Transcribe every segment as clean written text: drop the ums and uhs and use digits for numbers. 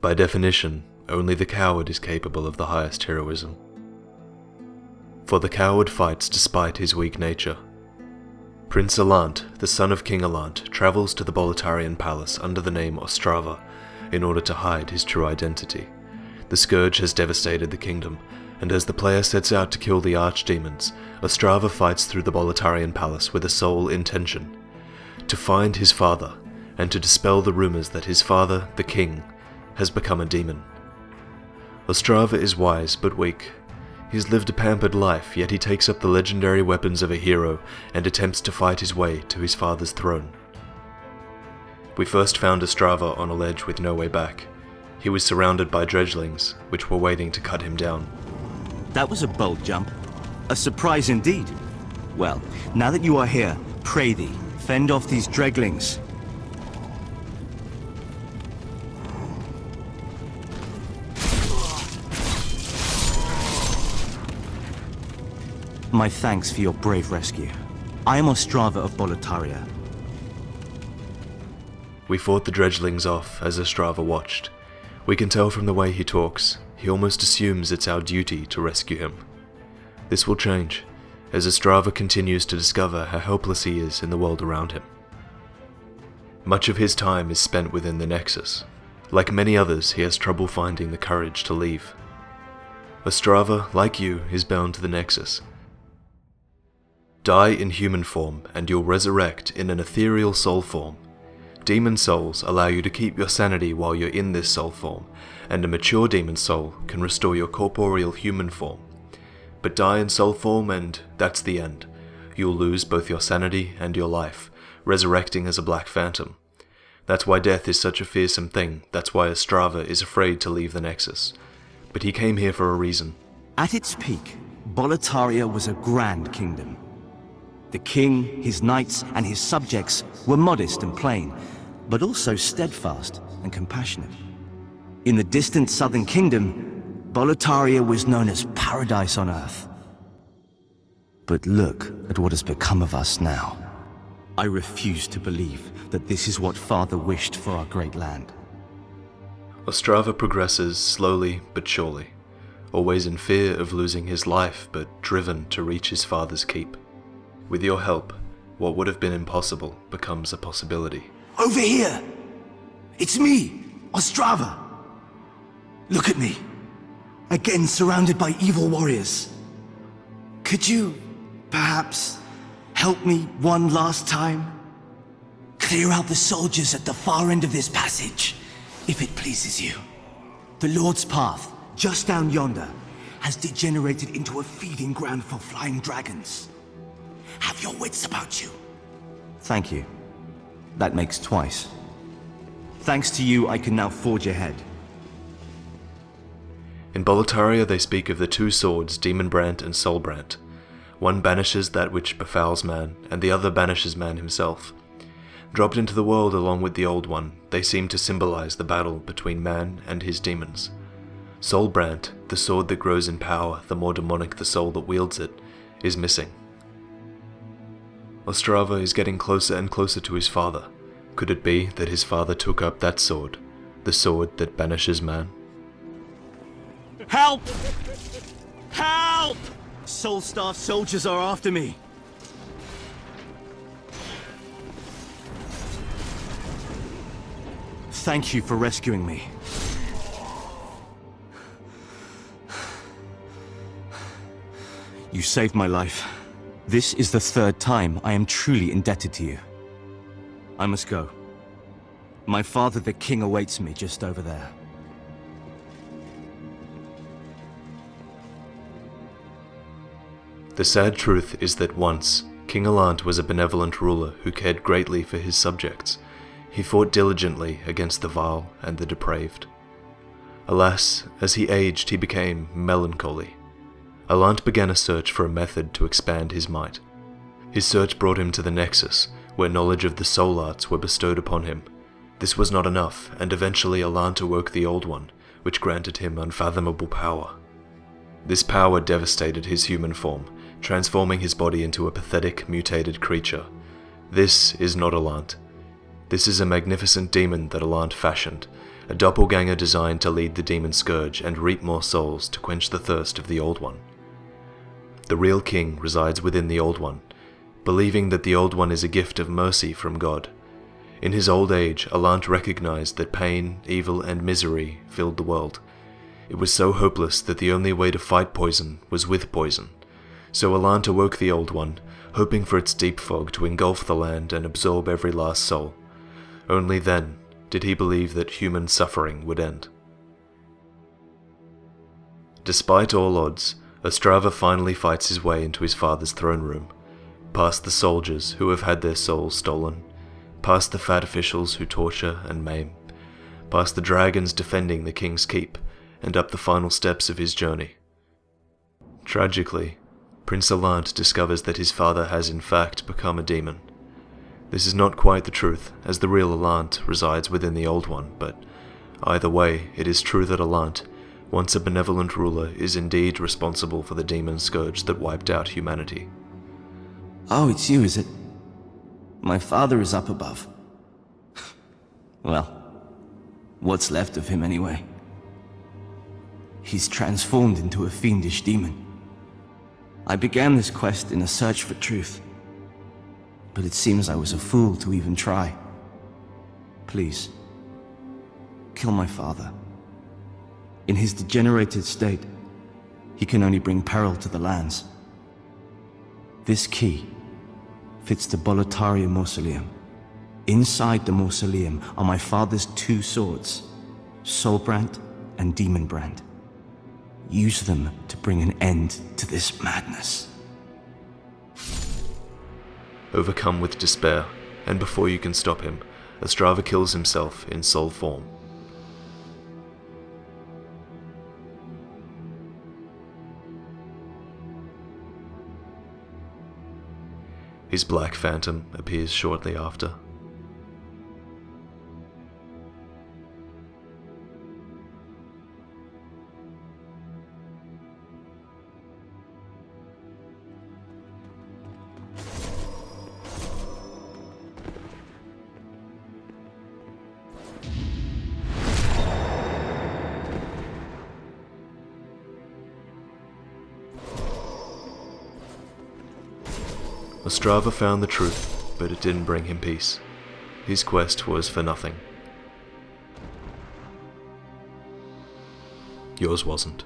By definition, only the coward is capable of the highest heroism. For the coward fights despite his weak nature. Prince Allant, the son of King Allant, travels to the Boletarian palace under the name Ostrava in order to hide his true identity. The scourge has devastated the kingdom, and as the player sets out to kill the archdemons, Ostrava fights through the Boletarian palace with a sole intention: to find his father, and to dispel the rumors that his father, the king, has become a demon. Ostrava is wise but weak. He's lived a pampered life, yet he takes up the legendary weapons of a hero and attempts to fight his way to his father's throne. We first found Ostrava on a ledge with no way back. He was surrounded by dredgelings, which were waiting to cut him down. That was a bold jump. A surprise indeed. Well, now that you are here, pray thee, fend off these dredgelings. My thanks for your brave rescue. I am Ostrava of Boletaria. We fought the dredgelings off as Ostrava watched. We can tell from the way he talks, he almost assumes it's our duty to rescue him. This will change, as Ostrava continues to discover how helpless he is in the world around him. Much of his time is spent within the Nexus. Like many others, he has trouble finding the courage to leave. Ostrava, like you, is bound to the Nexus. Die in human form, and you'll resurrect in an ethereal soul form. Demon souls allow you to keep your sanity while you're in this soul form, and a mature demon soul can restore your corporeal human form. But die in soul form and that's the end. You'll lose both your sanity and your life, resurrecting as a black phantom. That's why death is such a fearsome thing, that's why Ostrava is afraid to leave the Nexus. But he came here for a reason. At its peak, Boletaria was a grand kingdom. The king, his knights, and his subjects were modest and plain, but also steadfast and compassionate. In the distant southern kingdom, Boletaria was known as paradise on earth. But look at what has become of us now. I refuse to believe that this is what Father wished for our great land. Ostrava progresses slowly but surely, always in fear of losing his life but driven to reach his father's keep. With your help, what would have been impossible becomes a possibility. Over here! It's me, Ostrava! Look at me. Again surrounded by evil warriors. Could you, perhaps, help me one last time? Clear out the soldiers at the far end of this passage, if it pleases you. The Lord's Path, just down yonder, has degenerated into a feeding ground for flying dragons. Have your wits about you. Thank you. That makes twice. Thanks to you, I can now forge ahead. In Boletaria they speak of the two swords, Demonbrand and Soulbrand. One banishes that which befouls man, and the other banishes man himself. Dropped into the world along with the old one, they seem to symbolize the battle between man and his demons. Soulbrand, the sword that grows in power the more demonic the soul that wields it, is missing. Ostrava is getting closer and closer to his father. Could it be that his father took up that sword, the sword that banishes man? Help! Help! Soul-starved soldiers are after me. Thank you for rescuing me. You saved my life. This is the third time I am truly indebted to you. I must go. My father, the king, awaits me just over there. The sad truth is that once, King Allant was a benevolent ruler who cared greatly for his subjects. He fought diligently against the vile and the depraved. Alas, as he aged he became melancholy. Allant began a search for a method to expand his might. His search brought him to the Nexus, where knowledge of the soul arts were bestowed upon him. This was not enough, and eventually Allant awoke the Old One, which granted him unfathomable power. This power devastated his human form, transforming his body into a pathetic, mutated creature. This is not Allant. This is a magnificent demon that Allant fashioned, a doppelganger designed to lead the demon scourge and reap more souls to quench the thirst of the Old One. The real king resides within the Old One, believing that the Old One is a gift of mercy from God. In his old age, Allant recognized that pain, evil, and misery filled the world. It was so hopeless that the only way to fight poison was with poison. So Allant awoke the Old One, hoping for its deep fog to engulf the land and absorb every last soul. Only then did he believe that human suffering would end. Despite all odds, Ostrava finally fights his way into his father's throne room, past the soldiers who have had their souls stolen, past the fat officials who torture and maim, past the dragons defending the king's keep, and up the final steps of his journey. Tragically, Prince Allant discovers that his father has in fact become a demon. This is not quite the truth, as the real Allant resides within the Old One, but either way, it is true that Allant, once a benevolent ruler, is indeed responsible for the demon scourge that wiped out humanity. Oh, it's you, is it? My father is up above. Well, what's left of him anyway? He's transformed into a fiendish demon. I began this quest in a search for truth, but it seems I was a fool to even try. Please, kill my father. In his degenerated state, he can only bring peril to the lands. This key fits the Boletaria mausoleum. Inside the mausoleum are my father's two swords, Soulbrand and Demonbrand. Use them to bring an end to this madness. Overcome with despair, and before you can stop him, Ostrava kills himself in soul form. His black phantom appears shortly after. Ostrava found the truth, but it didn't bring him peace. His quest was for nothing. Yours wasn't.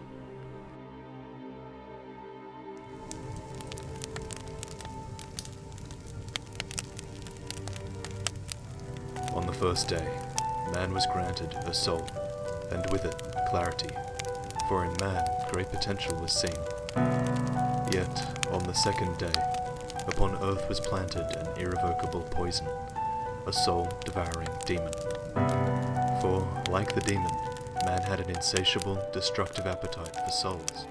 On the first day, man was granted a soul, and with it, clarity, for in man great potential was seen. Yet, on the second day, upon earth was planted an irrevocable poison, a soul-devouring demon. For, like the demon, man had an insatiable, destructive appetite for souls.